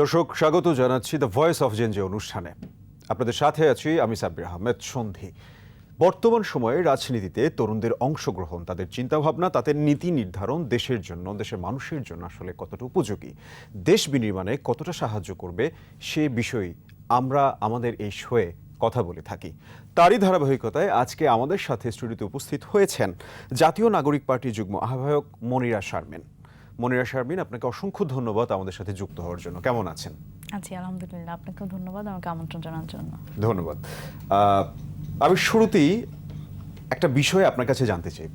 দর্শক স্বাগত জানাচ্ছি দ্য ভয়েস অফ জেনজে অনুষ্ঠানে। আপনাদের সাথে আছি আমি সাব্বির আহমেদ সন্ধি। বর্তমান সময়ে রাজনীতিতে তরুণদের অংশগ্রহণ, তাদের চিন্তাভাবনা, তাদের নীতি নির্ধারণ দেশের জন্য, দেশের মানুষের জন্য আসলে কতটা উপযোগী, দেশ বিনির্মাণে কতটা সাহায্য করবে, সে বিষয়ে আমরা আমাদের এই শোয়ে কথা বলে থাকি। তারই ধারাবাহিকতায় আজকে আমাদের সাথে স্টুডিওতে উপস্থিত হয়েছেন জাতীয় নাগরিক পার্টির যুগ্ম আহ্বায়ক মনিরা শারমিন। মনিরা শারমিন, আপনাকে অসংখ্য ধন্যবাদ আমাদের সাথে যুক্ত হওয়ার জন্য। কেমন আছেন? আছি আলহামদুলিল্লাহ, আপনাকেও ধন্যবাদ আমাকে আমন্ত্রণ জানার জন্য। ধন্যবাদ। আমি শুরুতেই একটা বিষয় আপনার কাছে জানতে চাইব।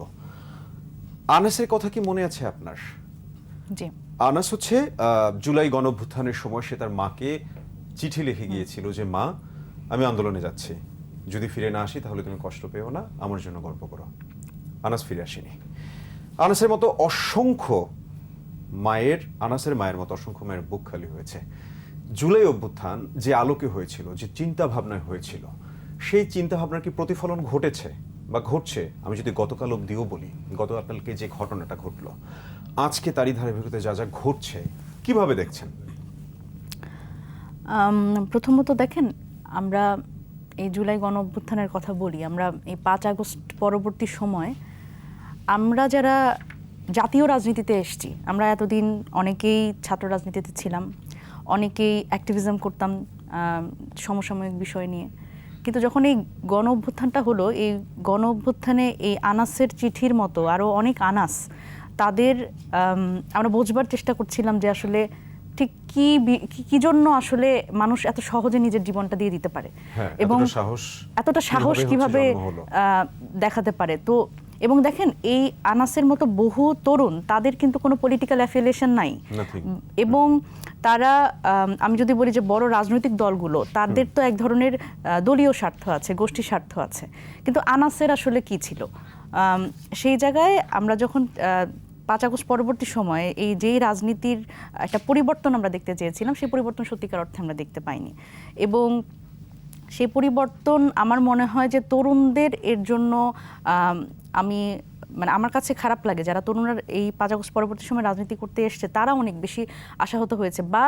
আনাসের কথা কি মনে আছে আপনার? জি। আনাস হচ্ছে জুলাই গণঅভ্যুত্থানের সময় সে তার মাকে চিঠি লিখে গিয়েছিল যে মা, আমি আন্দোলনে যাচ্ছি, যদি ফিরে না আসি তাহলে তুমি কষ্ট পেও না, আমার জন্য গল্প করো। আনাস ফিরে আসেনি। আনাসের মতো অসংখ্য আনাসের মায়ের মতো অসংখ্য মায়ের বুক খালি হয়েছে। জুলাই অভ্যুত্থান যে আলোকে হয়েছিল, যে চিন্তা ভাবনায় হয়েছিল, সেই চিন্তা ভাবনার কি প্রতিফলন ঘটেছে বা ঘটছে? আমি যদি গতকাল অবধিও বলি, গতকালকে যে ঘটনাটা ঘটলো, আজকে তারই ধারাবাহিকতায় যা যা ঘটছে, কিভাবে দেখছেন? প্রথমত দেখেন, আমরা এই জুলাই গণ অভ্যুত্থানের কথা বলি, আমরা এই 5 আগস্ট পরবর্তী সময় আমরা যারা জাতীয় রাজনীতিতে এসেছি, আমরা এতদিন অনেকেই ছাত্র রাজনীতিতে ছিলাম, অনেকেই অ্যাক্টিভিজম করতাম সমসাময়িক বিষয় নিয়ে, কিন্তু যখন এই গণ অভ্যুত্থানটা হলো, এই গণ অভ্যুত্থানে এই আনাসের চিঠির মতো আরও অনেক আনাস, তাদের আমরা বোঝবার চেষ্টা করছিলাম যে আসলে ঠিক কি জন্য আসলে মানুষ এত সহজে নিজের জীবনটা দিয়ে দিতে পারে এবং এতটা সাহস কিভাবে দেখাতে পারে। তো এবং দেখেন, এই আনাসের মতো বহু তরুণ, তাদের কিন্তু কোনো পলিটিক্যাল অ্যাফিলিয়েশন নাই, এবং তারা, আমি যদি বলি যে বড় রাজনৈতিক দলগুলো, তাদের তো এক ধরনের দলীয় স্বার্থ আছে, গোষ্ঠী স্বার্থ আছে, কিন্তু আনাসের আসলে কি ছিল? সেই জায়গায় আমরা যখন 5 আগস্ট পরবর্তী সময়ে এই যেই রাজনীতির একটা পরিবর্তন আমরা দেখতে চেয়েছিলাম, সেই পরিবর্তন সত্যিকার অর্থে আমরা দেখতে পাইনি। এবং সেই পরিবর্তন আমার মনে হয় যে তরুণদের এর জন্য আমার কাছে খারাপ লাগে, যারা তরুণরা এই 5 আগস্ট পরবর্তী সময় রাজনীতি করতে এসছে, তারা অনেক বেশি আশাহত হয়েছে। বা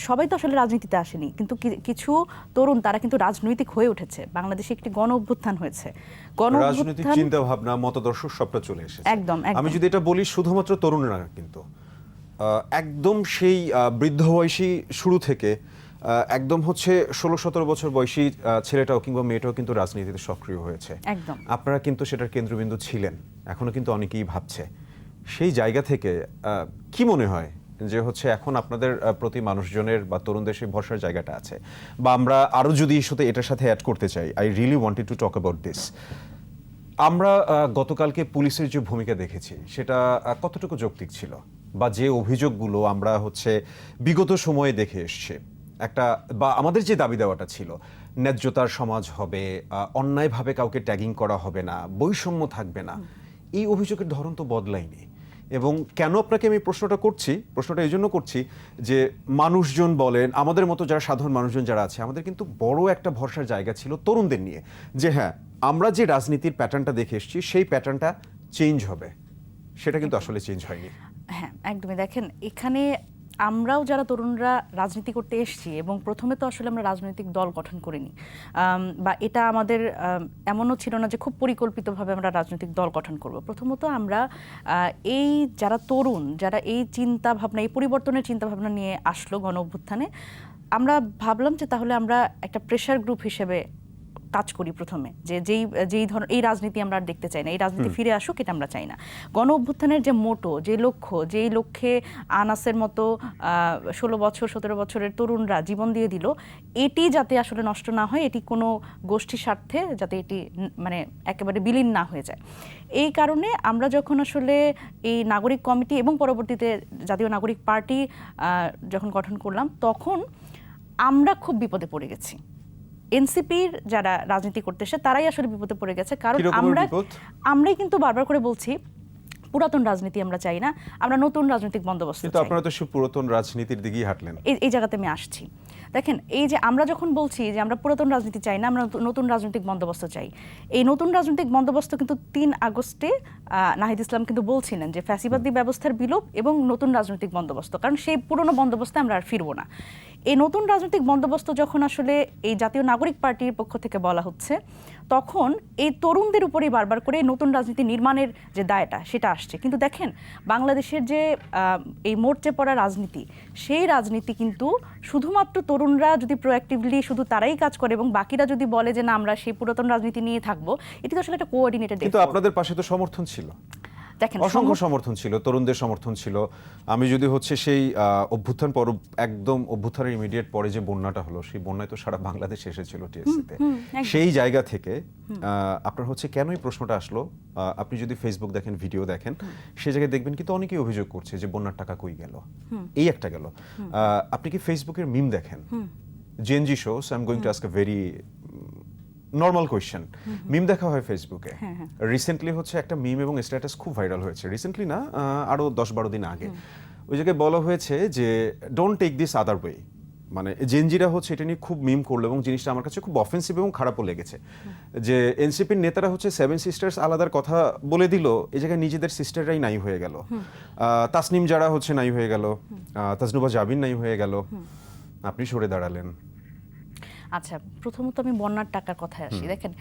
সবাই তো আসলে রাজনীতিতে আসেনি, কিন্তু কিছু তরুণ তারা কিন্তু রাজনৈতিক হয়ে উঠেছে। বাংলাদেশে একটি গণ অভ্যুত্থান হয়েছে, রাজনৈতিক চিন্তা ভাবনা, মতাদর্শ সবটা চলে এসেছে। একদম। আমি যদি এটা বলি, শুধুমাত্র তরুণরা কিন্তু একদম সেই বৃদ্ধ বয়সী শুরু থেকে একদম হচ্ছে 16-17 বছর বয়সী ছেলেটাও কিংবা মেয়েটাও কিন্তু রাজনীতিতে সক্রিয় হয়েছে। একদম। আপনারা কিন্তু সেটার কেন্দ্রবিন্দু ছিলেন, এখনো কিন্তু অনেকেই ভাবছে। সেই জায়গা থেকে কি মনে হয় যে হচ্ছে এখন আপনাদের প্রতি মানুষজনের বা তরুণদের সেই ভরসার জায়গাটা আছে? বা আমরা আরো যদি এটার সাথে অ্যাড করতে চাই, I really wanted to talk about this. আমরা গতকালকে পুলিশের যে ভূমিকা দেখেছি, সেটা কতটুকু যৌক্তিক ছিল? বা যে অভিযোগগুলো আমরা হচ্ছে বিগত সময়ে দেখে এসছে, একটা বা আমাদের যে দাবি দেওয়াটা ছিল, ন্যায্যতার সমাজ হবে, অন্যায়ভাবে কাউকে ট্যাগিং করা হবে না, বৈষম্য থাকবে না, এই অভিযোগের ধরন তো বদলায়নি। এবং কেন আপনাকে আমি প্রশ্নটা এই জন্য করছি যে মানুষজন বলেন, আমাদের মতো যারা সাধারণ মানুষজন যারা আছে, আমাদের কিন্তু বড় একটা ভরসার জায়গা ছিল তরুণদের নিয়ে, যে হ্যাঁ, আমরা যে রাজনীতির প্যাটার্নটা দেখে এসেছি সেই প্যাটার্নটা চেঞ্জ হবে। সেটা কিন্তু আসলে চেঞ্জ হয়নি। হ্যাঁ, একদমই। দেখেন, এখানে আমরাও যারা তরুণরা রাজনীতি করতে এসেছি, এবং প্রথমে তো আসলে আমরা রাজনৈতিক দল গঠন করিনি, বা এটা আমাদের এমনও ছিল না যে খুব পরিকল্পিতভাবে আমরা রাজনৈতিক দল গঠন করব। প্রথমত আমরা এই যারা তরুণ, যারা এই চিন্তাভাবনা, এই পরিবর্তনের চিন্তাভাবনা নিয়ে আসলো গণ অভ্যুত্থানে, আমরা ভাবলাম যে তাহলে আমরা একটা প্রেশার গ্রুপ হিসেবে কাজ করি প্রথমে, যে যেই ধরনের এই রাজনীতি আমরা আর দেখতে চাই না, এই রাজনীতি ফিরে আসুক, এটা আমরা চাই না। গণ অভ্যুত্থানের যে মোটো, যে লক্ষ্য, যেই লক্ষ্যে আনাসের মতো 16 বছর 17 বছরের তরুণরা জীবন দিয়ে দিল, এটি যাতে আসলে নষ্ট না হয়, এটি কোনো গোষ্ঠী স্বার্থে যাতে এটি মানে একেবারে বিলীন না হয়ে যায়, এই কারণে আমরা যখন আসলে এই নাগরিক কমিটি এবং পরবর্তীতে জাতীয় নাগরিক পার্টি যখন গঠন করলাম, তখন আমরা খুব বিপদে পড়ে গেছি। এনসিপির যারা রাজনীতি করতে এসে তারাই আসলে বিপদে পড়ে গেছে, কারণ আমরাই কিন্তু বারবার করে বলছি পুরাতন রাজনীতি আমরা চাই না, আমরা নতুন রাজনৈতিক বন্দোবস্ত চাই। কিন্তু আপনারা তো পুরাতন রাজনীতির দিকেই হাঁটলেন। এই জায়গাতে আমি আসছি। দেখেন এই যে আমরা যখন বলছি যে আমরা পুরাতন রাজনীতি চাই না, আমরা নতুন রাজনৈতিক বন্দোবস্ত চাই, এই নতুন রাজনৈতিক বন্দোবস্ত কিন্তু 3 আগস্টে নাহিদ ইসলাম কিন্তু বলছিলেন যে ফ্যাসিবাদী ব্যবস্থার বিলোপ এবং নতুন রাজনৈতিক বন্দোবস্ত, কারণ সেই পুরনো বন্দোবস্তে আমরা আর ফিরবো না। এই নতুন রাজনৈতিক বন্দোবস্ত যখন আসলে এই জাতীয় নাগরিক পার্টির পক্ষ থেকে বলা হচ্ছে, তখন এই তরুণদের উপরেই বারবার করে নতুন রাজনীতি নির্মাণের যে দায়টা সেটা আসছে। কিন্তু দেখেন বাংলাদেশের যে এই মোর্চে পড়া রাজনীতি, সেই রাজনীতি কিন্তু শুধুমাত্র তরুণরা যদি প্রোঅ্যাক্টিভলি শুধু তারাই কাজ করে এবং বাকিরা যদি বলে যে না আমরা সেই পুরাতন রাজনীতি নিয়ে থাকবো, এটি তো আসলে একটা কোঅর্ডিনেটেড। কিন্তু আপনাদের পাশে তো সমর্থন ছিল, দেখেন অসংখ্য সমর্থন ছিল, তরুণদের সমর্থন ছিল। আমি যদি হচ্ছে সেই অভ্যুত্থান পর একদম অভ্যুত্থানের ইমিডিয়েট পরে যে বন্যাটা হলো, সেই বন্যায় তো সারা বাংলাদেশ এসেছিল টিএসসিতে। সেই জায়গা থেকে আপনার হচ্ছে কেন এই প্রশ্নটা আসলো, আপনি যদি ফেসবুক দেখেন, ভিডিও দেখেন, সেই জায়গায় দেখবেন কিন্তু অনেকেই অভিযোগ করছে যে বন্যার টাকা কই গেল। এই একটা গেল। আপনি কি ফেসবুকের মিম দেখেন? Gen Z show, so I am going to ask a very normal question. Meme দেখা হয় ফেসবুকে? রিসেন্টলি হচ্ছে একটা মিম এবং স্ট্যাটাস খুব ভাইরাল হয়েছে, রিসেন্টলি না, আরো 10-12 দিন আগে। ওই জায়গায় বলা হয়েছে যে don't take this other way, মানে জেনজিরা হচ্ছে এটা নিয়ে খুব মিম করলো এবং জিনিসটা আমার কাছে খুব অফেন্সিভ এবং খারাপও লেগেছে। যে এনসিপির নেতারা হচ্ছে 7 সিস্টার্স আলাদার কথা বলে দিল, এই জায়গায় নিজেদের সিস্টাররাই নাই হয়ে গেল। তাসনিম যারা হচ্ছে নাই হয়ে গেল, তাজনুবা জাবিন নাই হয়ে গেল, আপনি সরে দাঁড়ালেন। আচ্ছা, প্রথমত আমি বন্যার টাকার কথায় আসি। দেখেন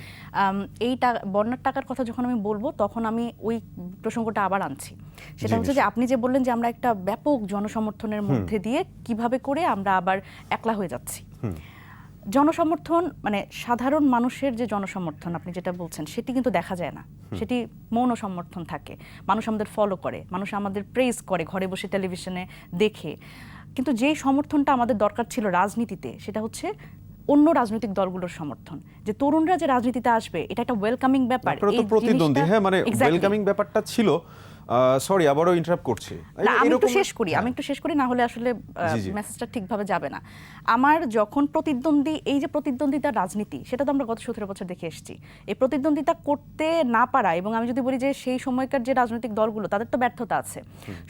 এই বন্যার টাকার কথা যখন আমি বলবো, তখন আমি ওই প্রসঙ্গটা আবার আনছি। সেটা হচ্ছে যে আপনি যে বললেন যে আমরা একটা ব্যাপক জনসমর্থনের মধ্যে দিয়ে কিভাবে করে আমরা আবার একলা হয়ে যাচ্ছি। জনসমর্থন মানে সাধারণ মানুষের যে জনসমর্থন আপনি যেটা বলছেন, সেটি কিন্তু দেখা যায় না, সেটি মৌন সমর্থন থাকে। মানুষ আমাদের ফলো করে, মানুষ আমাদের প্রেজ করে ঘরে বসে টেলিভিশনে দেখে। কিন্তু যেই সমর্থনটা আমাদের দরকার ছিল রাজনীতিতে, সেটা হচ্ছে অন্য রাজনৈতিক দলগুলোর সমর্থন। যে তরুণরা যে রাজনীতিতে আসবে, এটা একটা ওয়েলকামিং ব্যাপার। এই প্রতিদ্বন্দ্বী, হ্যাঁ, মানে ওয়েলকামিং ব্যাপারটা ছিল। সরি, আবারও ইন্টারাপ্ট করছি। আমি একটু শেষ করি, না হলে আসলে মেসেজটা ঠিকভাবে যাবে না। আমার যখন এই যে প্রতিদ্বন্দ্বিতার রাজনীতি, সেটা তো আমরা গত 17 বছর দেখে এসেছি। এই প্রতিদ্বন্দ্বিতা করতে না পারা, এবং আমি যদি বলি যে সেই সময়কার যে রাজনৈতিক দলগুলো, তাদের তো ব্যর্থতা আছে।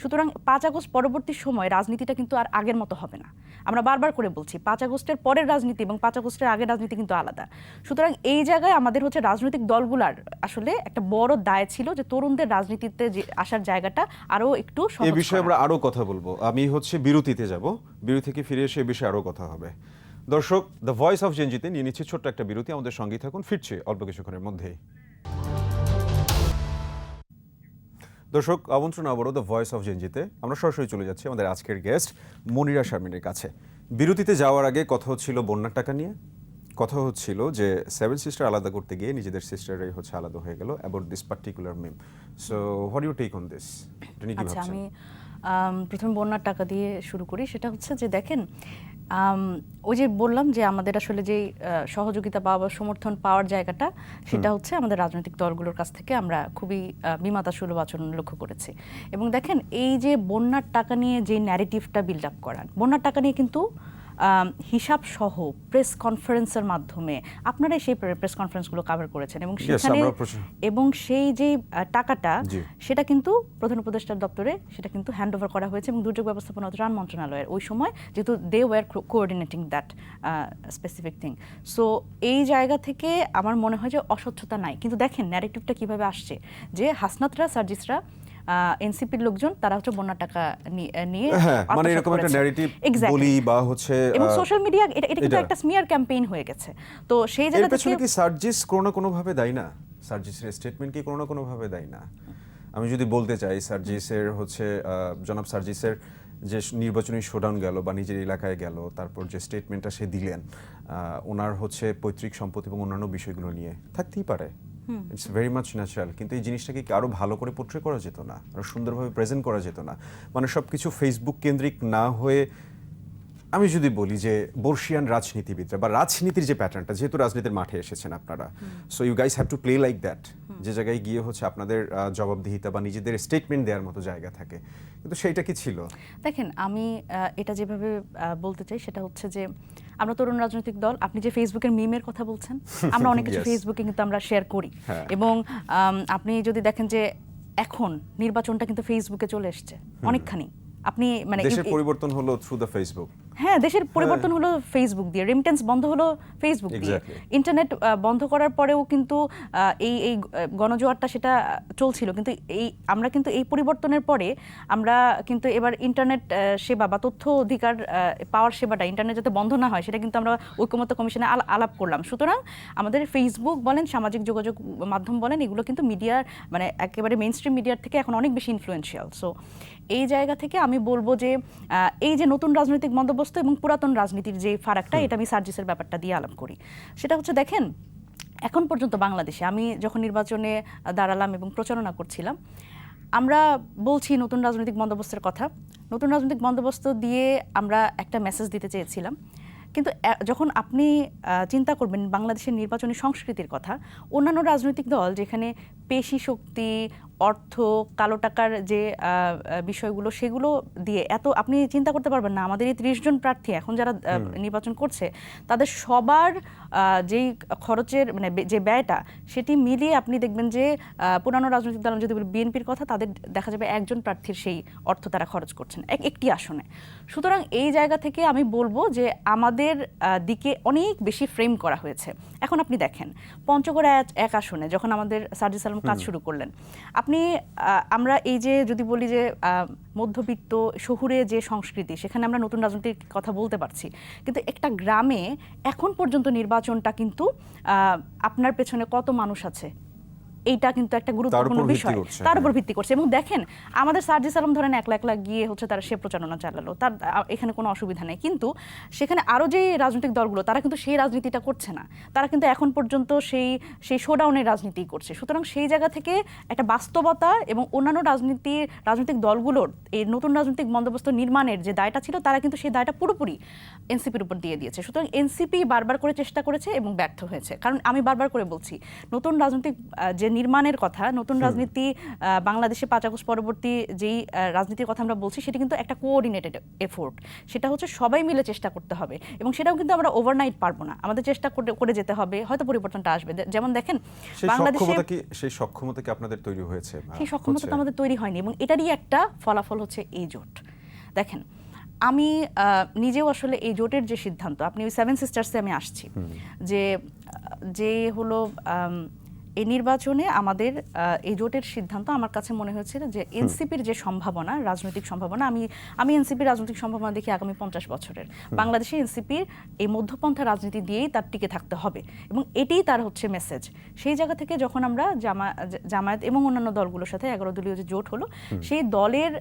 সুতরাং 5 আগস্ট পরবর্তী সময় রাজনীতিটা কিন্তু আর আগের মতো হবে না। আমরা বারবার করে বলছি 5 আগস্টের পরের রাজনীতি এবং 5 আগস্টের আগের রাজনীতি কিন্তু আলাদা। সুতরাং এই জায়গায় আমাদের হচ্ছে রাজনৈতিক দলগুলার আসলে একটা বড় দায় ছিল যে তরুণদের রাজনীতিতে যে আসার জায়গাটা আরো একটু সহজ করা। এই বিষয়ে আমরা আরো কথা বলবো। আমি হচ্ছে বিরতিতে যাব, বিরতি থেকে ফিরে এসে এই বিষয়ে আরো কথা হবে। দর্শক, দ্য ভয়েস অফ জেনজিতে নিয়ে নিচ্ছে ছোট্ট একটা বিরতি, আমাদের সঙ্গেই থাকুন, ফিরছে অল্প কিছুক্ষণের মধ্যেই। দর্শক, আমন্ত্রণ আবারও দ্য ভয়েস অফ জেনজিতে। আমরা সরাসরি চলে যাচ্ছি আমাদের আজকের গেস্ট মনিরা শারমিনের কাছে। বিরতিতে যাওয়ার আগে কথা হচ্ছিল বন্যার টাকা নিয়ে, কথা হচ্ছিল যে 7 সিস্টার আলাদা করতে গিয়ে নিজেদের সিস্টাররাই হচ্ছে আলাদা হয়ে গেল about this particular meme. So what do you take on this? আচ্ছা, আমি প্রথমে বন্যার টাকা দিয়ে শুরু করি। সেটা হচ্ছে যে দেখেন, ওই যে বললাম যে আমাদের আসলে যে সহযোগিতা পাওয়া, সমর্থন পাওয়ার জায়গাটা, সেটা হচ্ছে আমাদের রাজনৈতিক দলগুলোর কাছ থেকে আমরা খুবই বিমাতাসুলভ আচরণ লক্ষ্য করেছি। এবং দেখেন এই যে বন্যার টাকা নিয়ে যে ন্যারেটিভটা বিল্ড আপ করান, বন্যার টাকা নিয়ে কিন্তু হিসাব সহ প্রেস কনফারেন্সের মাধ্যমে আপনারাই সেই প্রেস কনফারেন্সগুলো কভার করেছেন, এবং সেখানে এবং সেই যে টাকাটা, সেটা কিন্তু প্রধান উপদেষ্টার দপ্তরে সেটা কিন্তু হ্যান্ড ওভার করা হয়েছে এবং দুর্যোগ ব্যবস্থাপনা ও ত্রাণ মন্ত্রণালয়ের ওই সময়, যেহেতু they were coordinating that specific thing. So এই জায়গা থেকে আমার মনে হয় যে অস্বচ্ছতা নাই। কিন্তু দেখেন ন্যারেটিভটা কিভাবে আসছে, যে হাসনাতরা, সার্জিসরা, এনসিপির লোকজন, তারা হচ্ছে বন্যার টাকা নিয়ে মানে এরকম একটা ন্যারেটিভ বলি বা হচ্ছে, এবং সোশ্যাল মিডিয়া এটা কিন্তু একটা স্মিয়ার ক্যাম্পেইন হয়ে গেছে। তো সেই জায়গা থেকে কি সার্জিস কোনো না কোনো ভাবে দায়ী না? সার্জিসের স্টেটমেন্ট কি কোনো না কোনো ভাবে দায়ী না? আমি যদি বলতে চাই, সার্জিসের হচ্ছে জনাব সার্জিসের যে নির্বাচনী শোডাউন গেল বা নিজের এলাকায় গেল, তারপর যে স্টেটমেন্টটা সে দিলেন, ওনার হচ্ছে পৈতৃক সম্পত্তি এবং অন্যান্য বিষয়গুলো নিয়ে, থাকতেই পারে, ইটস ভেরি মাচ ন্যাচারাল। কিন্তু এই জিনিসটাকে আরো ভালো করে পোর্ট্রে করা যেত না? আরো সুন্দরভাবে প্রেজেন্ট করা যেত না? মানে সবকিছু ফেসবুক কেন্দ্রিক না হয়ে, আমি যদি বলি যে বর্ষিয়ান রাজনীতিবিদরা বা রাজনীতির যে প্যাটার্নটা, যেহেতু রাজনীতির মাঠে এসেছেন আপনারা, so you guys have to play like that, যে জায়গায় গিয়ে হচ্ছে আপনাদের জবাবদিহিতা বা নিজেদের স্টেটমেন্ট দেওয়ার মতো জায়গা থাকে। কিন্তু সেইটা কি ছিল? দেখেন, আমি এটা যেভাবে বলতে চাই সেটা হচ্ছে যে আমরা তরুণ রাজনৈতিক দল, আপনি যে ফেসবুকের মিমের কথা বলছেন, আমরা অনেক কিছু ফেসবুকে কিন্তু আমরা শেয়ার করি। এবং আপনি যদি দেখেন যে এখন নির্বাচনটা কিন্তু ফেসবুকে চলে এসছে অনেকখানি। আপনি মানে দেশের পরিবর্তন হলো থ্রু দ্য ফেসবুক। হ্যাঁ, দেশের পরিবর্তন হলো ফেসবুক দিয়ে, রেমিটেন্স বন্ধ হলো ফেসবুক দিয়ে, ইন্টারনেট বন্ধ করার পরেও কিন্তু এই গণজোয়ারটা সেটা চলছিল, কিন্তু আমরা কিন্তু এই পরিবর্তনের পরে আমরা কিন্তু এবার ইন্টারনেট সেবা বা তথ্য অধিকার পাওয়ার সেবাটা ইন্টারনেট যাতে বন্ধ না হয় সেটা কিন্তু আমরা ঐকমত্য কমিশনে আলাপ করলাম। সুতরাং আমাদের ফেসবুক বলেন, সামাজিক যোগাযোগ মাধ্যম বলেন, এগুলো কিন্তু মিডিয়ার মানে একেবারে মেইন স্ট্রিম মিডিয়ার থেকে এখন অনেক বেশি ইনফ্লুয়েন্সিয়াল। সো এই জায়গা থেকে আমি বলবো যে এই যে নতুন রাজনৈতিক বন্দোবস্ত এবং পুরাতন রাজনীতির যে ফারাকটা, এটা আমি সার্জিসের ব্যাপারটা দিয়ে আলাপ করি। সেটা হচ্ছে, দেখেন এখন পর্যন্ত বাংলাদেশে আমি যখন নির্বাচনে দাঁড়ালাম এবং প্রচারণা করছিলাম, আমরা বলছি নতুন রাজনৈতিক বন্দোবস্তের কথা, নতুন রাজনৈতিক বন্দোবস্ত দিয়ে আমরা একটা মেসেজ দিতে চেয়েছিলাম। কিন্তু যখন আপনি চিন্তা করবেন বাংলাদেশের নির্বাচনী সংস্কৃতির কথা, অন্যান্য রাজনৈতিক দল যেখানে পেশি শক্তি, অর্থ, কালো টাকার যে বিষয়গুলো, সেগুলো দিয়ে আপনি চিন্তা করতে পারবেন না আমাদের এই 30 জন প্রার্থী এখন যারা নির্বাচন করছে তাদের সবার যেই খরচের মানে যে ব্যয়টা, সেটি মিলিয়ে আপনি দেখবেন যে পুরানো রাজনৈতিক দল যদি বলি বিএনপির কথা, তাদের দেখা যাবে একজন প্রার্থীর সেই অর্থ তারা খরচ করছেন একটি আসনে। সুতরাং এই জায়গা থেকে আমি বলবো যে আমাদের দিকে অনেক বেশি ফ্রেম করা হয়েছে। এখন আপনি দেখেন পঞ্চগড় এক আসনে যখন আমাদের সার্জিস আলম কাজ শুরু করলেন, আমরা এই যে যদি বলি যে মধ্যবিত্ত শহুরে যে সংস্কৃতি, সেখানে আমরা নতুন রাজনীতির কথা বলতে পারছি, কিন্তু একটা গ্রামে এখন পর্যন্ত নির্বাচনটা কিন্তু আপনার পেছনে কত মানুষ আছে, এইটা কিন্তু একটা গুরুত্বপূর্ণ বিষয়, তার উপর ভিত্তি করছে। এবং দেখেন আমাদের সার্জিস আলম ধরেন একলা গিয়ে হচ্ছে তারা সে প্রচারণা চালালো, তার এখানে কোনো অসুবিধা নেই, কিন্তু সেখানে আরও যে রাজনৈতিক দলগুলো তারা কিন্তু সেই রাজনীতিটা করছে না, তারা কিন্তু এখন পর্যন্ত সেই শোডাউনের রাজনীতি করছে। সুতরাং সেই জায়গা থেকে একটা বাস্তবতা এবং অন্যান্য রাজনৈতিক দলগুলোর এই নতুন রাজনৈতিক বন্দোবস্ত নির্মাণের যে দায়টা ছিল, তারা কিন্তু সেই দায়টা পুরোপুরি এনসিপির উপর দিয়ে দিয়েছে। সুতরাং এনসিপি বারবার করে চেষ্টা করেছে এবং ব্যর্থ হয়েছে। কারণ আমি বারবার করে বলছি, নতুন রাজনৈতিক যে নির্মাণের কথা, নতুন রাজনীতি বাংলাদেশে 5 আগস্ট পরবর্তী যেই রাজনীতির কথা আমরা বলছি, সেটা কিন্তু একটা কোঅর্ডিনেটেড এফোর্ট। সেটা হচ্ছে সবাই মিলে চেষ্টা করতে হবে, এবং সেটাও কিন্তু আমরা ওভারনাইট পারবো না, আমাদের চেষ্টা করে যেতে হবে, হয়তো পরিবর্তনটা আসবে। যেমন দেখেন বাংলাদেশে সেই সক্ষমতা কি আপনাদের তৈরি হয়েছে? সেই সক্ষমতা তো আমাদের তৈরি হয়নি, এবং এটারই একটা ফলাফল হচ্ছে এই জোট। দেখেন আমি নিজেও আসলে এই জোটের যে সিদ্ধান্ত, আপনি ওই 7 সিস্টার্সে আমি আসছি, যে হলো এই নির্বাচনে আমাদের এই জোটের সিদ্ধান্ত আমার কাছে মনে হয়েছিল যে এনসিপির যে সম্ভাবনা, রাজনৈতিক সম্ভাবনা, আমি এনসিপির রাজনৈতিক সম্ভাবনা দেখি আগামী 50 বছরের বাংলাদেশে এনসিপির এই মধ্যপন্থা রাজনীতি দিয়েই তার টিকে থাকতে হবে, এবং এটাই তার হচ্ছে মেসেজ। সেই জায়গা থেকে যখন আমরা জামায়াত এবং অন্যান্য দলগুলোর সাথে 11 দলীয় যে জোট হলো, সেই দলের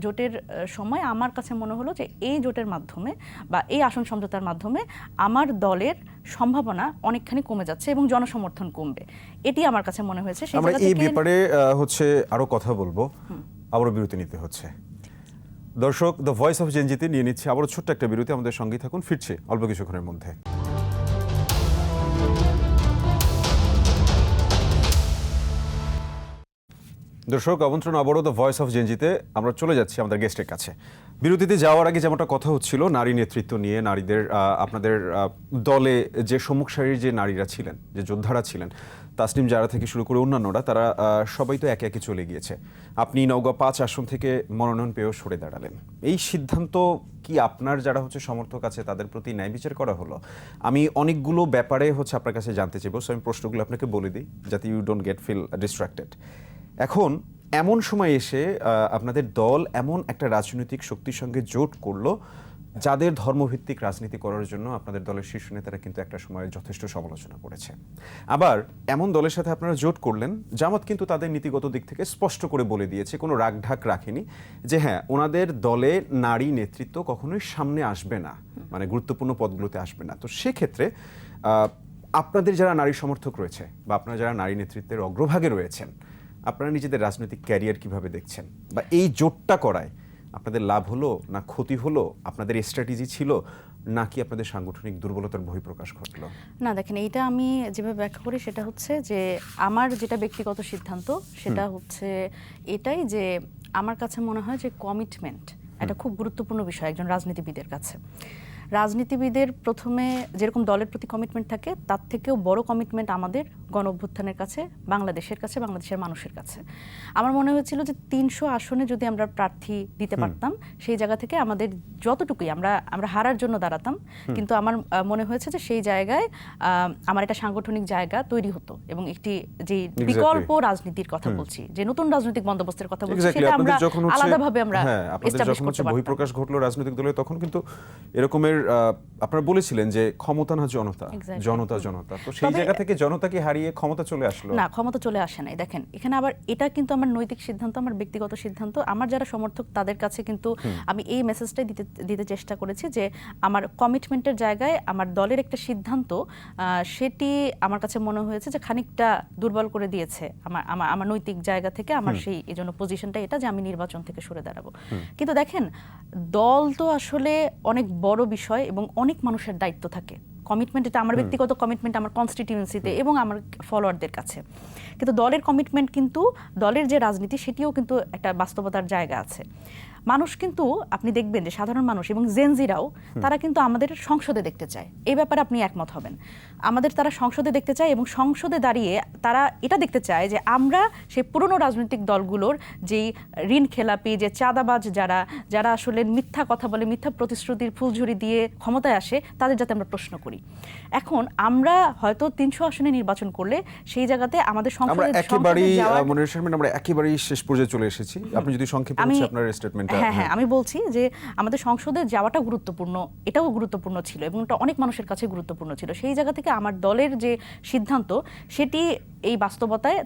জোটের সময় আমার কাছে মনে হলো যে এই জোটের মাধ্যমে বা এই আসন সমঝোতার মাধ্যমে আমার দলের সম্ভাবনা অনেকখানি কমে যাচ্ছে এবং জনসমর্থন কমবে, এটি আমার কাছে মনে হয়েছে। আমরা এই ব্যাপারে হচ্ছে আরো কথা বলবো, আবারও বিরতি নিতে হচ্ছে। দর্শক, দ্য ভয়েস অফ জেনজিতে নিয়ে নিচ্ছে আবারও ছোট্ট একটা বিরতি, আমাদের সঙ্গেই থাকুন, ফিরছে অল্প কিছুক্ষণের মধ্যে। দর্শক, আমন্ত্রণ আবারও দ্য ভয়েস অফ জেনজিতে। আমরা চলে যাচ্ছি আমাদের গেস্টের কাছে। বিরতিতে যাওয়ার আগে যেমনটা কথা হচ্ছিল নারী নেতৃত্ব নিয়ে, নারীদের আপনাদের দলে যে সম্মুখ সারির যে নারীরা ছিলেন, যে যোদ্ধারা ছিলেন, তাসনিম জারা থেকে শুরু করে অন্যান্যরা, তারা সবাই তো একে একে চলে গিয়েছে। আপনি নওগাঁ 5 আসন থেকে মনোনয়ন পেয়েও সরে দাঁড়ালেন। এই সিদ্ধান্ত কি আপনার যারা হচ্ছে সমর্থক আছে তাদের প্রতি ন্যায় বিচার করা হলো? আমি অনেকগুলো ব্যাপারে হচ্ছে আপনার কাছে জানতে চাইবো, সো আমি প্রশ্নগুলো আপনাকে বলে দিই যাতে you don't get feel distracted. এখন এমন সময় এসে আপনাদের দল এমন একটা রাজনৈতিক শক্তির সঙ্গে জোট করলো যাদের ধর্মভিত্তিক রাজনীতি করার জন্য আপনাদের দলের শীর্ষ নেতারা কিন্তু একটা সময় যথেষ্ট সমালোচনা করেছে। আবার এমন দলের সাথে আপনারা জোট করলেন, জামাত কিন্তু তাদের নীতিগত দিক থেকে স্পষ্ট করে বলে দিয়েছে, কোনো রাগঢাক রাখেনি, যে হ্যাঁ ওনাদের দলে নারী নেতৃত্ব কখনোই সামনে আসবে না, মানে গুরুত্বপূর্ণ পদগুলোতে আসবে না। তো সেক্ষেত্রে আপনাদের যারা নারী সমর্থক রয়েছে বা আপনারা যারা নারী নেতৃত্বের অগ্রভাগে রয়েছেন, আপনারা নিজেদের রাজনৈতিক ক্যারিয়ার কিভাবে দেখছেন, বা এই জোটটা করায় আপনাদের লাভ হলো না ক্ষতি হলো, আপনাদের স্ট্র্যাটেজি ছিল নাকি আপনাদের সাংগঠনিক দুর্বলতার বহিঃপ্রকাশ ঘটলো? না দেখেন, এইটা আমি যেভাবে ব্যাখ্যা করি সেটা হচ্ছে যে আমার যেটা ব্যক্তিগত সিদ্ধান্ত সেটা হচ্ছে এটাই, যে আমার কাছে মনে হয় যে কমিটমেন্ট একটা খুব গুরুত্বপূর্ণ বিষয় একজন রাজনীতিবিদের কাছে। রাজনীতিবিদের প্রথমে যেরকম দলের প্রতি কমিটমেন্ট থাকে তার থেকেও বড় কমিটমেন্ট আমাদের গণ অভ্যুত্থানের কাছে, বাংলাদেশের কাছে, বাংলাদেশের মানুষের কাছে। আমার মনে হয়েছিল যে 300 আসনে যদি আমরা প্রার্থী দিতে পারতাম, সেই জায়গা থেকে আমাদের যতটুকুই আমরা হারার জন্য দাঁড়াতাম, কিন্তু আমার মনে হয়েছে যে সেই জায়গায় আমার একটা সাংগঠনিক জায়গা তৈরি হতো এবং একটি যে বিকল্প রাজনীতির কথা বলছি, যে নতুন রাজনৈতিক বন্দোবস্তের কথা বলছি, সেটা আমরা আলাদাভাবে আমরা এস্টাবলিশ করতে পারতাম। বহিঃপ্রকাশ ঘটলো রাজনৈতিক দলে, তখন কিন্তু এরকমের আপনারা বলেছিলেন যে ক্ষমতা না জনতা, জনতা জনতা, তো সেই জায়গা থেকে জনতাকে হারিয়ে ক্ষমতা চলে আসলো। না, ক্ষমতা চলে আসে নাই। দেখেন এখানে আবার এটা কিন্তু আমার নৈতিক সিদ্ধান্ত, আমার ব্যক্তিগত সিদ্ধান্ত। আমার যারা সমর্থক তাদের কাছে কিন্তু আমি এই মেসেজটাই দিতে চেষ্টা করেছি যে আমার কমিটমেন্টের জায়গায় আমার দলের একটা সিদ্ধান্ত, সেটি আমার কাছে মনে হয়েছে যে খানিকটা দুর্বল করে দিয়েছে আমার নৈতিক জায়গা থেকে। আমার সেই এই জন্য পজিশনটা এটা যে আমি নির্বাচন থেকে সরে দাঁড়াবো। কিন্তু দেখেন, দল তো আসলে অনেক বড় বিষয় এবং অনেক মানুষের দায়িত্ব থাকে। কমিটমেন্ট, এটা আমার ব্যক্তিগত কমিটমেন্ট আমার কনস্টিটিউয়েন্সিতে এবং আমার ফলোয়ারদের কাছে। কিন্তু দলের কমিটমেন্ট, কিন্তু দলের যে রাজনীতি, সেটিও কিন্তু একটা বাস্তবতার জায়গা আছে। মানুষ কিন্তু, আপনি দেখবেন যে সাধারণ মানুষ এবং জেনজিরাও তারা কিন্তু আমাদের সংসদে দেখতে চায়। এই ব্যাপারে আপনি একমত হবেন। আমাদের তারা সংসদে দেখতে চায় এবং সংসদে দাঁড়িয়ে তারা এটা দেখতে চায় যে আমরা সেই পুরনো রাজনৈতিক দলগুলোর যেই ঋণ খেলাপি, যে চাঁদাবাজ যারা আসলে মিথ্যা কথা বলে, মিথ্যা প্রতিশ্রুতির ফুলঝুরি দিয়ে ক্ষমতায় আসে, তাদের যাতে আমরা প্রশ্ন করি। এখন আমরা হয়তো 300 আসনে নির্বাচন করলে সেই জায়গাতে আমাদের আমরা একেবারেই শেষ পর্যায়ে চলে এসেছি। আপনি যদি সংক্ষেপে আপনার স্টেটমেন্ট। হ্যাঁ, আমি বলছি যে আমাদের সংসদে যাওয়াটা গুরুত্বপূর্ণ, এটাও গুরুত্বপূর্ণ ছিল এবং এটা অনেক মানুষের কাছে গুরুত্বপূর্ণ ছিল। সেই জায়গা থেকে আমার দলের যে সিদ্ধান্ত, সেটি এই বাস্তবতায়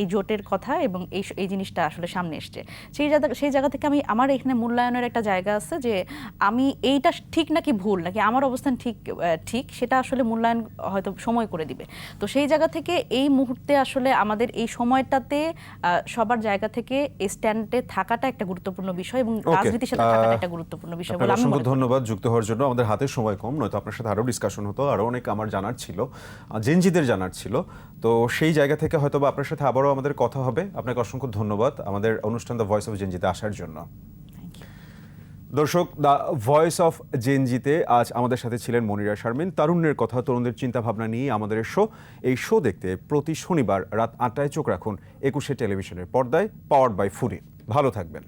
এই জোটের কথা এবং এই জিনিসটা আসলে সামনে এসছে। সেই জায়গা থেকে আমার এখানে মূল্যায়নের একটা জায়গা আছে যে আমি এইটা ঠিক নাকি ভুল, নাকি আমার অবস্থান ঠিক সেটা আসলে মূল্যায়ন হয়তো সময় করে দিবে। তো সেই জায়গা থেকে এই মুহূর্তে আসলে আমাদের এই সময়টাতে সবার জায়গা থেকে স্ট্যান্ডে থাকাটা একটা গুরুত্বপূর্ণ বিষয় এবং রাজনীতির সাথে থাকাটা একটা গুরুত্বপূর্ণ বিষয় বলে আমি মনে করি। ধন্যবাদ যুক্ত হওয়ার জন্য। আমাদের হাতে সময় কম, নয়তো আপনার সাথে আরো ডিসকাশন হতো, আরো অনেক আমার জানার ছিল, জেনজিদের জানার ছিল। তো সেই জায়গা থেকে হয়তো আপনার সাথে আবারও আমাদের কথা হবে। আপনাকে অসংখ্য ধন্যবাদ আমাদের অনুষ্ঠান দ্য ভয়েস অফ জেনজিতে আসার জন্য। দর্শক, দ্য ভয়েস অফ জেনজিতে আজ আমাদের সাথে ছিলেন মনিরা শারমিন। তারুণ্যের কথা, তরুণদের চিন্তাভাবনা নিয়ে আমাদের এই শো দেখতে প্রতি শনিবার রাত 8টায় চোখ রাখুন 21 টেলিভিশনের পর্দায়, পাওয়ার্ড বাই ফুরি। ভালো থাকবেন।